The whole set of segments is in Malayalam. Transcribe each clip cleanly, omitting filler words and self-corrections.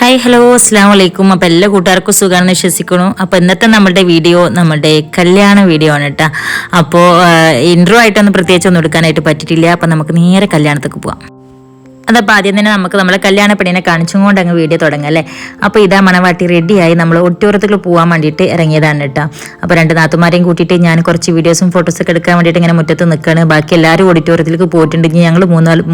ഹായ് ഹലോ അസ്സാം വലൈക്കും. അപ്പോൾ എല്ലാ കൂട്ടുകാർക്കും സുഖമാണെന്ന് വിശ്വസിക്കുന്നു. അപ്പോൾ ഇന്നത്തെ നമ്മുടെ വീഡിയോ നമ്മുടെ കല്യാണ വീഡിയോ ആണ് കേട്ടോ. അപ്പോൾ ഇൻട്രോ ആയിട്ടൊന്നും പ്രത്യേകിച്ചൊന്നും എടുക്കാനായിട്ട് പറ്റിയിട്ടില്ല. അപ്പോൾ നമുക്ക് നേരെ കല്യാണത്തേക്ക് പോവാം. അതപ്പോൾ ആദ്യം തന്നെ നമുക്ക് നമ്മളെ കല്യാണ പെണ്ണിനെ കാണിച്ചും കൊണ്ട് അങ്ങ് വീഡിയോ തുടങ്ങാം അല്ലേ. അപ്പോൾ ഇതാ മണവാട്ടി റെഡിയായി നമ്മൾ ഓഡിറ്റോറിയത്തിൽ പോകാൻ വേണ്ടിയിട്ട് ഇറങ്ങിയതാണ് കേട്ടോ. അപ്പോൾ രണ്ട് നാത്തുമാരെയും കൂട്ടിയിട്ട് ഞാൻ കുറച്ച് വീഡിയോസും ഫോട്ടോസൊക്കെ എടുക്കാൻ വേണ്ടിയിട്ട് ഇങ്ങനെ മുറ്റത്ത് നിൽക്കുകയാണ്. ബാക്കി എല്ലാവരും ഓഡിറ്റോറിയത്തിലേക്ക് പോയിട്ടുണ്ടെങ്കിൽ ഞങ്ങൾ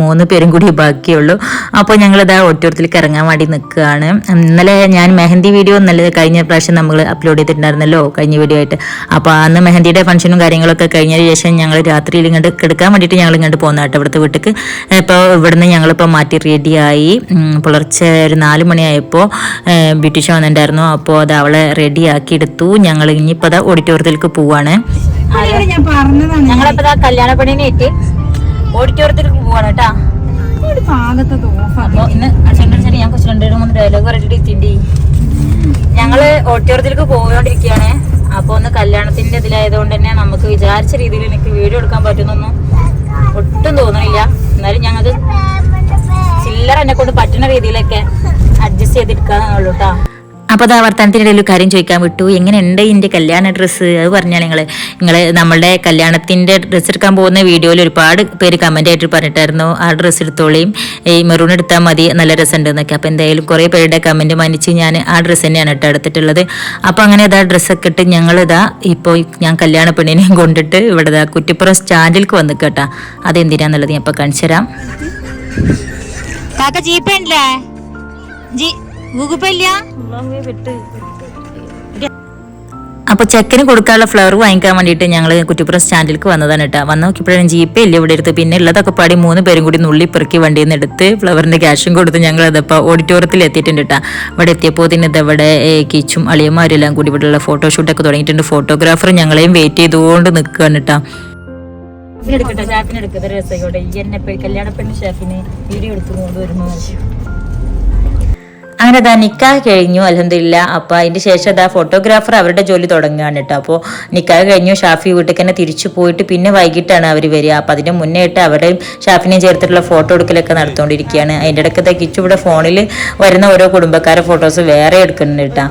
മൂന്ന് പേരും കൂടി ബാക്കിയുള്ളൂ. അപ്പോൾ ഞങ്ങളിതാ ഓഡിറ്റോറിയത്തിലേക്ക് ഇറങ്ങാൻ വേണ്ടി നിൽക്കുകയാണ്. ഇന്നലെ ഞാൻ മെഹന്തി വീഡിയോ ഇന്നലെ കഴിഞ്ഞ പ്രാവശ്യം നമ്മൾ അപ്ലോഡ് ചെയ്തിട്ടുണ്ടായിരുന്നല്ലോ കഴിഞ്ഞ വീഡിയോ ആയിട്ട്. അപ്പോൾ അന്ന് മെഹന്തിയുടെ ഫംഗ്ഷനും കാര്യങ്ങളൊക്കെ കഴിഞ്ഞതിന് ശേഷം ഞങ്ങൾ രാത്രിയിൽ ഇങ്ങോട്ട് എടുക്കാൻ വേണ്ടിയിട്ട് ഞങ്ങൾ ഇങ്ങോട്ട് പോകുന്ന കേട്ടോ ഇവിടുത്തെ വീട്ടിലേക്ക്. ഇപ്പോൾ ഇവിടുന്ന് ഞങ്ങളിപ്പോൾ മാറ്റി റെഡിയായി. പുലർച്ചെ ഒരു 4 മണിയായപ്പോൾ ബ്യൂട്ടീഷ്യൻ വന്നിട്ടുണ്ടായിരുന്നു. അപ്പോൾ അത് അവളെ റെഡിയാക്കി എടുത്തു. ഞങ്ങൾ ഇനിയിപ്പോൾ അത് ഓഡിറ്റോറിയത്തിലേക്ക് പോവാണ്. ഞങ്ങളിപ്പോൾ കല്യാണ പെണ്ണിനായിട്ട് ഓഡിറ്റോറിയത്തിലേക്ക് പോവാണ് കേട്ടാ. അപ്പോൾ ഇന്ന് ഞാൻ കുറച്ച് 2-3 ഡയലോഗ് പറഞ്ഞിട്ട് ഞങ്ങള് ഓഡിറ്റോറിയത്തിലേക്ക് പോയോണ്ടിരിക്കുകയാണ്. അപ്പോൾ ഒന്ന് കല്യാണത്തിന്റെ ഇതിലായതുകൊണ്ട് തന്നെ നമുക്ക് വിചാരിച്ച രീതിയിൽ എനിക്ക് വീഡിയോ എടുക്കാൻ പറ്റുന്നൊന്നും ഒട്ടും തോന്നണില്ല. എന്നാലും ഞങ്ങൾക്ക് ചില്ലറ എന്നെ കൊണ്ട് പറ്റുന്ന രീതിയിലൊക്കെ അഡ്ജസ്റ്റ് ചെയ്തെടുക്കാന്നുള്ളൂ കേട്ടോ. അപ്പോൾ അത് വർത്തമാനത്തിനിടയിൽ ഒരു കാര്യം ചോദിക്കാൻ വിട്ടു, എങ്ങനെയുണ്ട് ഇതിൻ്റെ കല്യാണ ഡ്രസ്സ്? അത് പറഞ്ഞാൽ നിങ്ങൾ നമ്മളുടെ കല്യാണത്തിൻ്റെ ഡ്രസ്സ് എടുക്കാൻ പോകുന്ന വീഡിയോയിൽ ഒരുപാട് പേര് കമൻ്റ് ആയിട്ട് പറഞ്ഞിട്ടായിരുന്നു ആ ഡ്രസ്സ് എടുത്തോളിയും ഈ മെറൂൺ എടുത്താൽ മതി നല്ല രസമുണ്ട് എന്നൊക്കെ. അപ്പോൾ എന്തായാലും കുറേ പേരുടെ കമൻറ്റ് മാനിച്ച് ഞാൻ ആ ഡ്രസ്സ് തന്നെയാണ് കേട്ടോ എടുത്തിട്ടുള്ളത്. അപ്പോൾ അങ്ങനെ ഇതാ ഡ്രസ്സൊക്കെ ഇട്ട് ഞങ്ങളിതാ ഇപ്പോൾ ഞാൻ കല്യാണ പെണ്ണിനെയും കൊണ്ടിട്ട് ഇവിടെ ഇതാ കുറ്റിപ്പുറം സ്റ്റാൻഡിലേക്ക് വന്ന് കേട്ടോ. അതെന്തിനാന്നുള്ളത് ഞാൻ ഇപ്പോൾ കാണിച്ചു തരാം. കാക്ക ജീപ്പേ ഉണ്ടല്ലേ? ഗൂഗിൾ പേ ഇല്ല. അപ്പൊ ചെക്കന് കൊടുക്കാനുള്ള ഫ്ലവർ വാങ്ങിക്കാൻ വേണ്ടിയിട്ട് ഞങ്ങൾ കുറ്റിപ്പുറം സ്റ്റാൻഡിലേക്ക് വന്നതാണ് കേട്ടോ. വന്ന് നോക്കിയപ്പോഴും ജീപ്പേ ഇല്ല ഇവിടെ എടുത്ത്. പിന്നെ ഉള്ളതൊക്കെ പാടി 3 പേരും കൂടി നുള്ളി പെറുക്കി വണ്ടിയിൽ നിന്ന് എടുത്ത് ഫ്ലവറിന്റെ ക്യാഷും കൊടുത്ത് ഞങ്ങൾ അതപ്പോൾ ഓഡിറ്റോറിയത്തിൽ എത്തിയിട്ടുണ്ട് കേട്ടോ. ഇവിടെ എത്തിയപ്പോൾ തന്നെ ഇതവിടെ കിച്ചും അളിയന്മാരും എല്ലാം കൂടി ഇവിടെയുള്ള ഫോട്ടോഷൂട്ടൊക്കെ തുടങ്ങിയിട്ടുണ്ട്. ഫോട്ടോഗ്രാഫർ ഞങ്ങളെയും വെയിറ്റ് ചെയ്തുകൊണ്ട് നിൽക്കുകയാണ് കേട്ടോ. കല്യാണ പെണ്ണ് ഷെഫിന് വീഡിയോ എടുത്തുകൊണ്ട് വരുന്നു. അങ്ങനെ അതാ നിക്കാഹ് കഴിഞ്ഞു അൽഹംദുലില്ലാ. അപ്പോൾ അതിൻ്റെ ശേഷം അതാ ഫോട്ടോഗ്രാഫർ അവരുടെ ജോലി തുടങ്ങുകയാണ് കേട്ടോ. അപ്പോൾ നിക്കാഹ് കഴിഞ്ഞു. ഷാഫി വീട്ടിൽ തന്നെ തിരിച്ചു പോയിട്ട് പിന്നെ വൈകിട്ടാണ് അവർ വരിക. അപ്പോൾ അതിന് മുന്നേ ആയിട്ട് അവിടെയും ഷാഫിനെയും ചേർത്തിട്ടുള്ള ഫോട്ടോ എടുക്കലൊക്കെ നടത്തുകൊണ്ടിരിക്കുകയാണ്. അതിൻ്റെ ഇടയ്ക്ക് കിച്ചു ഇവിടെ ഫോണിൽ വരുന്ന ഓരോ കുടുംബക്കാരുടെ ഫോട്ടോസ് വേറെ എടുക്കുന്നുണ്ട് കേട്ടോ.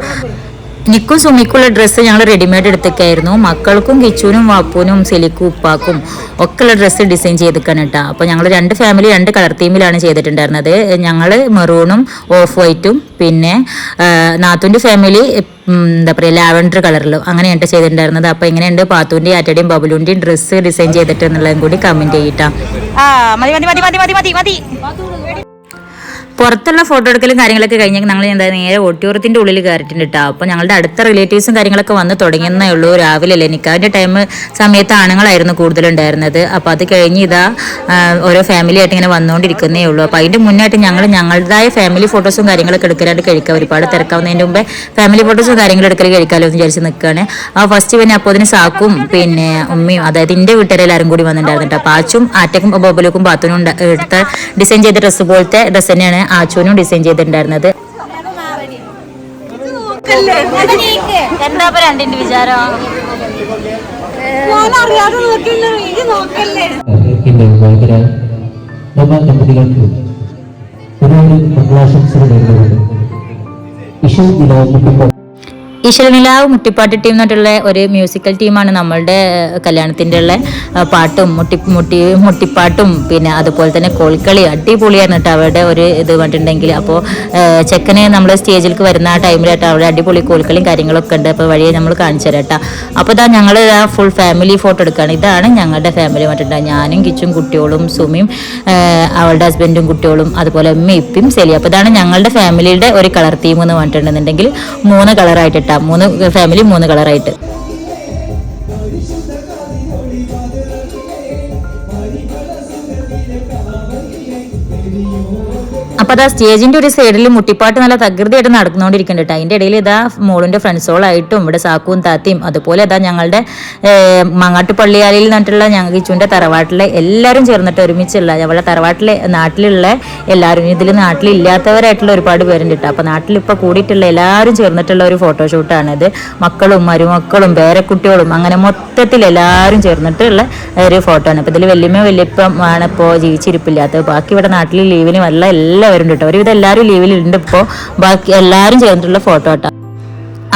നിക്കും സുമിക്കുള്ള ഡ്രസ്സ് ഞങ്ങൾ റെഡിമെയ്ഡ് എടുത്തൊക്കെയായിരുന്നു. മക്കൾക്കും കിച്ചുവിനും വാപ്പൂനും സെലിക്കും ഉപ്പാക്കും ഒക്കെയുള്ള ഡ്രസ്സ് ഡിസൈൻ ചെയ്തിരിക്കണം കേട്ടോ. അപ്പോൾ ഞങ്ങൾ 2 ഫാമിലി 2 കളർ തീമിലാണ് ചെയ്തിട്ടുണ്ടായിരുന്നത്. ഞങ്ങൾ മെറൂണും ഓഫ് വൈറ്റും പിന്നെ നാത്തൂൻ്റെ ഫാമിലി എന്താ പറയുക ലാവൻഡർ കളറിലും അങ്ങനെയാണ് ചെയ്തിട്ടുണ്ടായിരുന്നത്. അപ്പോൾ എങ്ങനെയുണ്ട് പാത്തൂൻ്റെയും ആറ്റയുടെയും ബബുലുൻ്റെയും ഡ്രസ്സ് ഡിസൈൻ ചെയ്തിട്ട് എന്നുള്ളതും കൂടി കമൻറ്റ് ചെയ്യട്ടാ. പുറത്തുള്ള ഫോട്ടോ എടുക്കലും കാര്യങ്ങളൊക്കെ കഴിഞ്ഞാൽ ഞങ്ങൾ എന്താ നേരെ ഓഡിറ്റോറിയത്തിൻ്റെ ഉള്ളിൽ കയറിയിട്ടുണ്ട് കേട്ടോ. അപ്പോൾ ഞങ്ങളുടെ അടുത്ത റിലേറ്റീവ്സും കാര്യങ്ങളൊക്കെ വന്ന് തുടങ്ങിയെന്നേ ഉള്ളൂ. രാവിലെ അല്ലേ നിക്കാവിൻ്റെ സമയത്ത് ആണുങ്ങളായിരുന്നു കൂടുതലുണ്ടായിരുന്നത്. അപ്പോൾ അത് കഴിഞ്ഞ് ഇതാ ഓരോ ഫാമിലി ആയിട്ട് ഇങ്ങനെ വന്നുകൊണ്ടിരിക്കുന്നേ ഉള്ളൂ. അപ്പോൾ അതിൻ്റെ മുന്നായിട്ട് ഞങ്ങളുടേതായ ഫാമിലി ഫോട്ടോസും കാര്യങ്ങളൊക്കെ എടുക്കലായിട്ട് കഴിക്കാം. ഒരുപാട് തിരക്കാവുന്നതിൻ്റെ മുമ്പേ ഫാമിലി ഫോട്ടോസും കാര്യങ്ങളും എടുക്കൽ കഴിക്കാമല്ലോ എന്ന് വിചാരിച്ച് നിൽക്കുകയാണ്. ആ ഫസ്റ്റ് പിന്നെ അപ്പോൾ അതിന് സാക്കും പിന്നെ ഉമ്മയും അതായത് എൻ്റെ വീട്ടുകാരെല്ലാവരും കൂടി വന്നിട്ടുണ്ടായിരുന്നു കേട്ടോ. അപ്പോൾ ആച്ചും ആറ്റക്കും ബബലുക്കും പാത്തൂനും എടുത്ത ഡിസൈൻ ചെയ്ത ഡ്രസ്സ് പോലത്തെ ഡ്രസ്സ് തന്നെയാണ് ആച്ചുവിനും ഡിസൈൻ ചെയ്തിട്ടുണ്ടായിരുന്നത്. എന്താ രണ്ടിന്റെ വിചാരം? ദമ്പതികൾക്ക് ഒരുപാട് മംഗളാശംസകൾ നേരുന്നവരുണ്ട്. ഈശ്വരനിലാവ് മുട്ടിപ്പാട്ട് ടീം എന്നിട്ടുള്ള ഒരു മ്യൂസിക്കൽ ടീമാണ് നമ്മളുടെ കല്യാണത്തിൻ്റെ ഉള്ള പാട്ടും മുട്ടിപ്പാട്ടും പിന്നെ അതുപോലെ തന്നെ കോൽക്കളി അടിപൊളിയായിരുന്നു കേട്ടോ. അവരുടെ ഒരു ഇത് കണ്ടിട്ടുണ്ടെങ്കിൽ അപ്പോൾ ചെക്കന് നമ്മൾ സ്റ്റേജിലേക്ക് വരുന്ന ആ ടൈമിലായിട്ട് അവിടെ അടിപൊളി കോൽക്കളിയും കാര്യങ്ങളൊക്കെ ഉണ്ട്. അപ്പോൾ വഴിയെ നമ്മൾ കാണിച്ചു തരാം കേട്ടോ. അപ്പോൾ ഇതാ ഞങ്ങൾ ഫുൾ ഫാമിലി ഫോട്ടോ എടുക്കുകയാണ്. ഇതാണ് ഞങ്ങളുടെ ഫാമിലി മറ്റുണ്ട്. ഞാനും കിച്ചും കുട്ടികളും സുമിയും അവളുടെ ഹസ്ബൻഡും കുട്ടികളും അതുപോലെ ഉമ്മയും ഇപ്പയും സെലി. അപ്പോൾ ഇതാണ് ഞങ്ങളുടെ ഫാമിലിയുടെ ഒരു കളർ തീം എന്ന് പറഞ്ഞിട്ടുണ്ടെന്നുണ്ടെങ്കിൽ 3 കളറായിട്ട് 3 ഫാമിലി 3 കളറായിട്ട്. അപ്പോൾ അതാ സ്റ്റേജിൻ്റെ ഒരു സൈഡിൽ മുട്ടിപ്പാട്ട് നല്ല തകൃതിയായിട്ട് നടന്നുകൊണ്ടിരിക്കുന്നുണ്ട് കേട്ടോ. അതിൻ്റെ ഇടയിൽ ഇതാ മോളിൻ്റെ ഫ്രണ്ട്സോളായിട്ടും ഇവിടെ സാക്കും താത്തിയും അതുപോലെ അതാ ഞങ്ങളുടെ മങ്ങാട്ടുപള്ളിയാലിൽ നിന്നിട്ടുള്ള ഞങ്ങൾ കിച്ചുവിൻ്റെ തറവാട്ടിലെ എല്ലാവരും ചേർന്നിട്ട് ഒരുമിച്ചുള്ള ഞങ്ങളുടെ തറവാട്ടിലെ നാട്ടിലുള്ള എല്ലാവരും ഇതിൽ നാട്ടിലില്ലാത്തവരായിട്ടുള്ള ഒരുപാട് പേരുണ്ട് കേട്ടോ. അപ്പോൾ നാട്ടിലിപ്പോൾ കൂടിയിട്ടുള്ള എല്ലാവരും ചേർന്നിട്ടുള്ള ഒരു ഫോട്ടോഷൂട്ടാണിത്. മക്കളും മരുമക്കളും പേരക്കുട്ടികളും അങ്ങനെ മൊത്തത്തിൽ എല്ലാവരും ചേർന്നിട്ടുള്ള ഒരു ഫോട്ടോ ആണ്. അപ്പോൾ ഇതിൽ വല്യമ്മ വല്യപ്പം ആണ് ഇപ്പോൾ ജീവിച്ചിരിപ്പില്ലാത്തത്. ബാക്കി ഇവിടെ നാട്ടിൽ ലീവിന് വല്ല എല്ലാവരും വന്നിട്ടുണ്ട് കേട്ടോ. ഒരുവിധം എല്ലാവരും ലീവിലുണ്ട്. ഇപ്പോൾ ബാക്കി എല്ലാവരും ചേർന്നിട്ടുള്ള ഫോട്ടോ കേട്ടോ.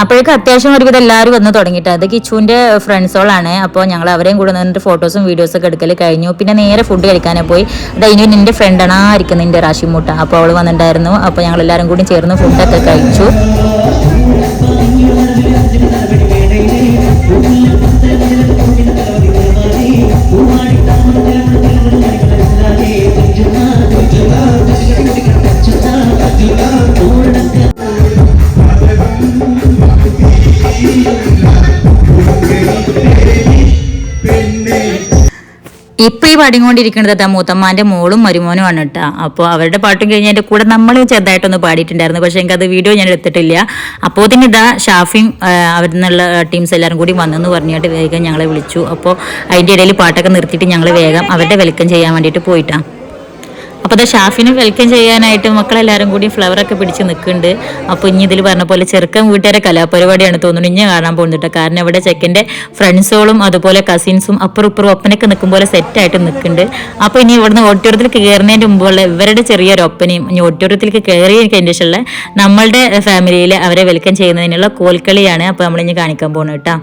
അപ്പോഴേക്കും അത്യാവശ്യം ഒരുവിധം എല്ലാവരും വന്ന് തുടങ്ങിയിട്ട് അത് കിച്ചുവിൻ്റെ ഫ്രണ്ട്സോളാണ്. അപ്പോൾ ഞങ്ങൾ അവരെയും കൂടെ നിന്നിട്ട് ഫോട്ടോസും വീഡിയോസൊക്കെ എടുക്കൽ കഴിഞ്ഞു. പിന്നെ നേരെ ഫുഡ് കഴിക്കാനേ പോയി. ഡൈനു നിൻ്റെ ഫ്രണ്ടാണ് ആയിരിക്കും നിൻ്റെ റാഷിമൂട്ട. അപ്പോൾ അവൾ വന്നിട്ടുണ്ടായിരുന്നു. അപ്പോൾ ഞങ്ങൾ എല്ലാവരും കൂടി ചേർന്ന് ഫുഡൊക്കെ കഴിച്ചു. ഇപ്പൊ ഈ പാടിക്കൊണ്ടിരിക്കുന്നത് മൂത്തമ്മാന്റെ മോളും മരുമോനുമാണ് കേട്ടോ. അപ്പോൾ അവരുടെ പാട്ടും കഴിഞ്ഞതിന്റെ കൂടെ നമ്മൾ ചെറുതായിട്ടൊന്ന് പാടിയിട്ടുണ്ടായിരുന്നു. പക്ഷേ എനിക്ക് അത് വീഡിയോ ഞാൻ എടുത്തിട്ടില്ല. അപ്പോൾ തന്നെ ഇതാ ഷാഫിയും അവിടെ നിന്നുള്ള ടീംസ് എല്ലാവരും കൂടി വന്നെന്ന് പറഞ്ഞിട്ട് വേഗം ഞങ്ങളെ വിളിച്ചു. അപ്പോൾ അതിൻ്റെ ഇടയിൽ പാട്ടൊക്കെ നിർത്തിയിട്ട് ഞങ്ങൾ വേഗം അവരുടെ വെൽക്കം ചെയ്യാൻ വേണ്ടിയിട്ട് പോയിട്ടാണ്. അപ്പോൾ അത് ഷാഫിനെ വെൽക്കം ചെയ്യാനായിട്ട് മക്കളെല്ലാവരും കൂടി ഫ്ലവറൊക്കെ പിടിച്ച് നിൽക്കുന്നുണ്ട്. അപ്പോൾ ഇനി ഇതിൽ പറഞ്ഞ പോലെ ചെറുക്കൻ വീട്ടുകാരെ കലാപരിപാടിയാണ് തോന്നുന്നു ഇനി കാണാൻ പോകുന്നുണ്ട്. കാരണം ഇവിടെ ചെക്കൻ്റെ ഫ്രണ്ട്സോളും അതുപോലെ കസിൻസും അപ്പുറം ഇപ്പുറം ഒപ്പനൊക്കെ നിൽക്കും പോലെ സെറ്റായിട്ട് നിൽക്കുന്നുണ്ട്. അപ്പോൾ ഇനി ഇവിടുന്ന് ഓഡിറ്റോറിയത്തിലേക്ക് കയറുന്നതിന് മുമ്പുള്ള ഇവരുടെ ചെറിയൊരു ഒപ്പനയും ഇനി ഓഡിറ്റോറിയത്തിലേക്ക് കയറിയിരിക്കും ശേഷമുള്ള നമ്മളുടെ ഫാമിലിയിൽ അവരെ വെൽക്കം ചെയ്യുന്നതിനുള്ള കോൽക്കളിയാണ്. അപ്പോൾ നമ്മളിനി കാണിക്കാൻ പോകുന്നത് കേട്ടോ.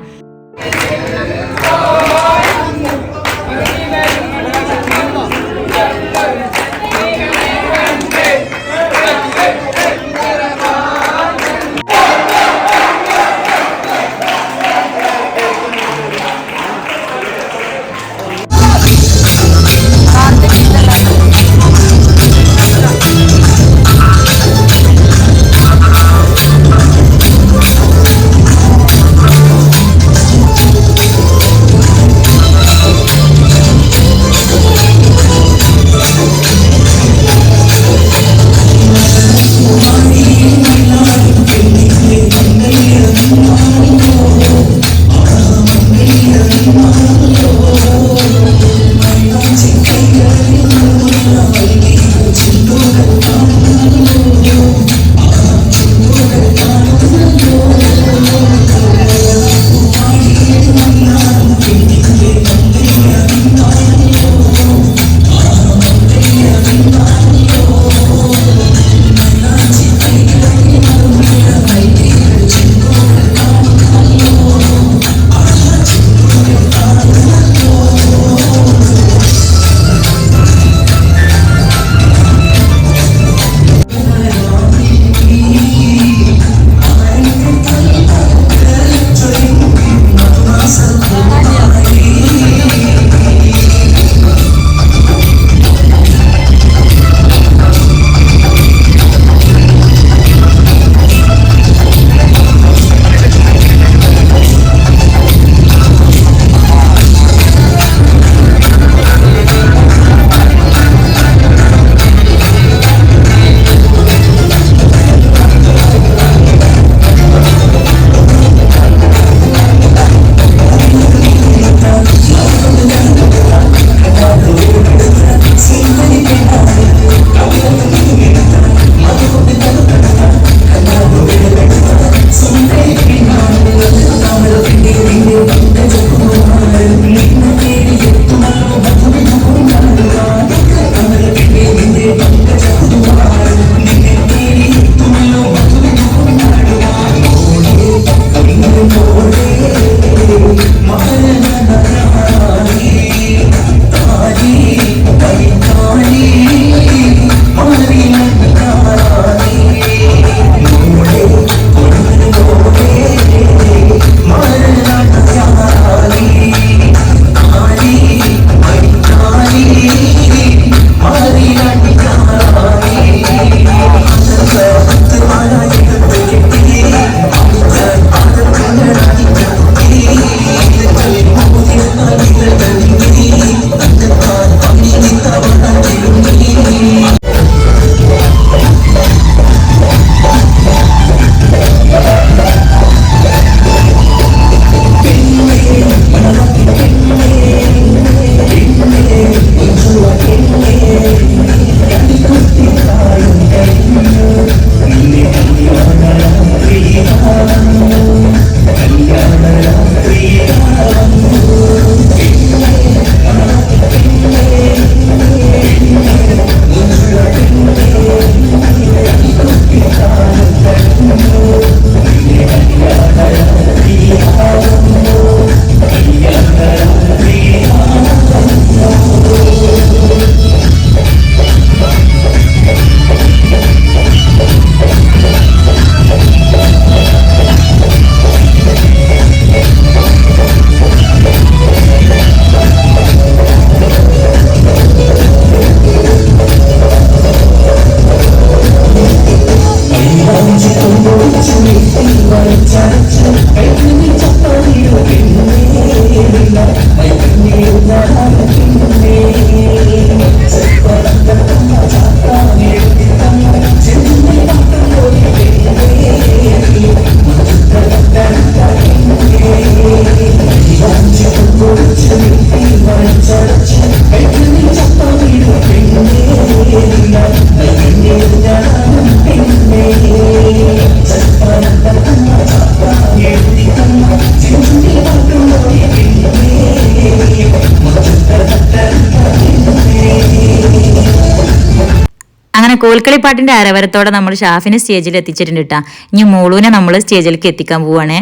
അങ്ങനെ കോൽക്കളിപ്പാട്ടിന്റെ അരവരത്തോടെ നമ്മൾ ഷാഫിനെ സ്റ്റേജിൽ എത്തിച്ചിട്ടുണ്ട് കേട്ടാ. ഇനി മോളൂനെ നമ്മൾ സ്റ്റേജിലേക്ക് എത്തിക്കാൻ പോവാണേ.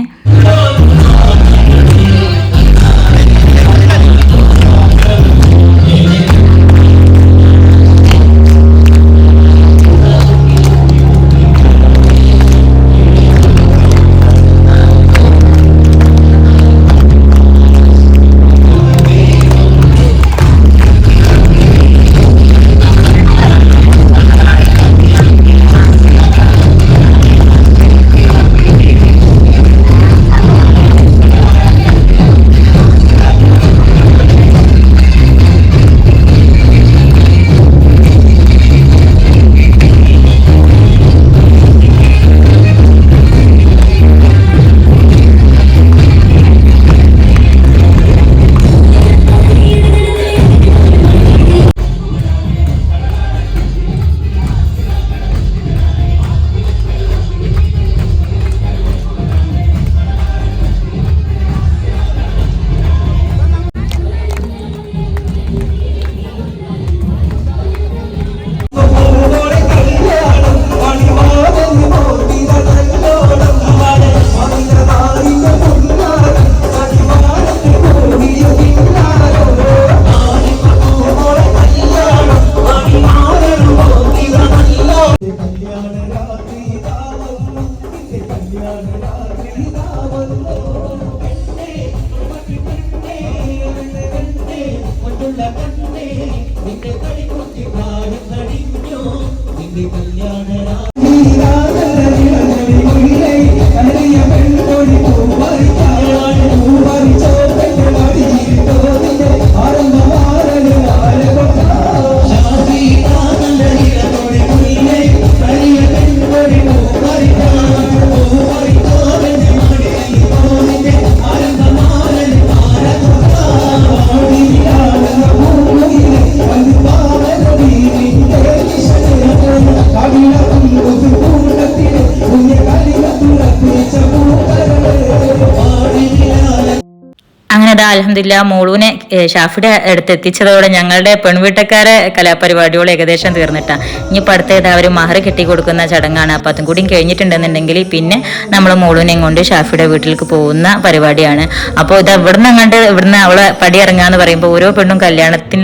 അൽഹംദുലില്ലാ മോളൂനെ ഷാഫിയുടെ അടുത്ത് എത്തിച്ചതോടെ ഞങ്ങളുടെ പെൺവീട്ടക്കാരെ കലാപരിപാടികൾ ഏകദേശം തീർന്നിട്ടാ. ഇനിയിപ്പോൾ അടുത്തേത് അവർ മഹർ കെട്ടി കൊടുക്കുന്ന ചടങ്ങാണ്. അപ്പം അതും കൂടി കഴിഞ്ഞിട്ടുണ്ടെന്നുണ്ടെങ്കിൽ പിന്നെ നമ്മൾ മോളൂനെയും കൊണ്ട് ഷാഫിയുടെ വീട്ടിലേക്ക് പോകുന്ന പരിപാടിയാണ്. അപ്പോൾ ഇത് ഇവിടുന്ന് അവളെ പടി ഇറങ്ങാന്ന് പറയുമ്പോൾ ഓരോ പെണ്ണും കല്യാണത്തിൽ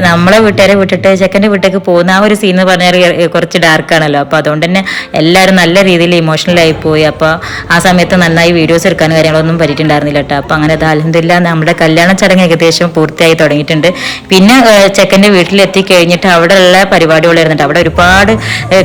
നമ്മളെ വീട്ടുകാരെ വിട്ടിട്ട് ചെക്കൻ്റെ വീട്ടിലേക്ക് പോകുന്ന ആ ഒരു സീൻ എന്ന് പറഞ്ഞാൽ കുറച്ച് ഡാർക്കാണല്ലോ. അപ്പോൾ അതുകൊണ്ട് തന്നെ എല്ലാവരും നല്ല രീതിയിൽ ഇമോഷണലായി പോയി. അപ്പോൾ ആ സമയത്ത് നന്നായി വീഡിയോസ് എടുക്കാനും കാര്യങ്ങളൊന്നും പറ്റിയിട്ടുണ്ടായിരുന്നില്ല കേട്ടോ. അപ്പോൾ അങ്ങനെ അൽഹംദുലില്ലാ നമ്മുടെ കല്യാണ ചടങ്ങ് ഏകദേശം പൂർത്തിയായി തുടങ്ങിയിട്ടുണ്ട്. പിന്നെ ചെക്കൻ്റെ വീട്ടിലെത്തി കഴിഞ്ഞിട്ട് അവിടെയുള്ള പരിപാടികളായിരുന്നു. അവിടെ ഒരുപാട്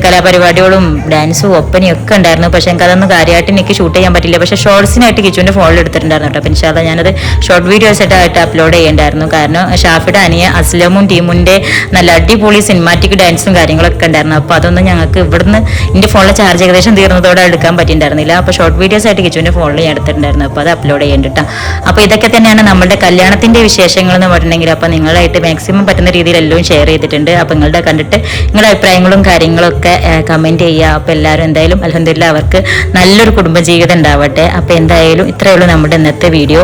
കലാപരിപാടികളും ഡാൻസും ഒപ്പനയും ഒക്കെ ഉണ്ടായിരുന്നു. പക്ഷേ എനിക്ക് അതൊന്നും കാര്യമായിട്ട് എനിക്ക് ഷൂട്ട് ചെയ്യാൻ പറ്റില്ല. പക്ഷേ ഷോർട്സിനായിട്ട് കിച്ചുവിൻ്റെ ഫോണിൽ എടുത്തിട്ടുണ്ടായിരുന്നു കേട്ടോ. അപ്പോൾ ഇൻഷാല്ലാ ഞാനത് ഷോർട്ട് വീഡിയോസ് ആയിട്ട് അപ്ലോഡ് ചെയ്യേണ്ടായിരുന്നു. കാരണം ഷാഫിയുടെ അനിയ അസ്ലമും ടീമിൻ്റെ നല്ല അടിപൊളി സിനിമാറ്റിക് ഡാൻസും കാര്യങ്ങളൊക്കെ ഉണ്ടായിരുന്നു. അപ്പോൾ അതൊന്നും ഞങ്ങൾക്ക് ഇവിടുന്ന് എൻ്റെ ഫോണിലെ ചാർജ് ഏകദേശം തീർന്നതോടെ എടുക്കാൻ പറ്റിയിട്ടുണ്ടായിരുന്നില്ല. അപ്പോൾ ഷോർട്ട് വീഡിയോസ് ആയിട്ട് കിച്ചുവിൻ്റെ ഫോണിൽ ഞാൻ എടുത്തിട്ടുണ്ടായിരുന്നു. അപ്പോൾ അത് അപ്ലോഡ് ചെയ്യേണ്ടിട്ടാ. അപ്പോൾ ഇതൊക്കെ തന്നെയാണ് നമ്മുടെ കല്യാണത്തിൻ്റെ വിശേഷങ്ങൾ എന്ന് പറഞ്ഞിട്ടുണ്ടെങ്കിൽ. അപ്പോൾ നിങ്ങളായിട്ട് മാക്സിമം പറ്റുന്ന രീതിയിൽ എല്ലാം ഷെയർ ചെയ്തിട്ടുണ്ട്. അപ്പോൾ നിങ്ങളുടെ കണ്ടിട്ട് നിങ്ങളുടെ അഭിപ്രായങ്ങളും കാര്യങ്ങളൊക്കെ കമൻറ്റ് ചെയ്യുക. അപ്പോൾ എല്ലാവരും എന്തായാലും അൽഹംദുലില്ലാ അവർക്ക് നല്ലൊരു കുടുംബജീവിതം ഉണ്ടാവട്ടെ. അപ്പോൾ എന്തായാലും ഇത്രയേ ഉള്ളൂ നമ്മുടെ ഇന്നത്തെ വീഡിയോ.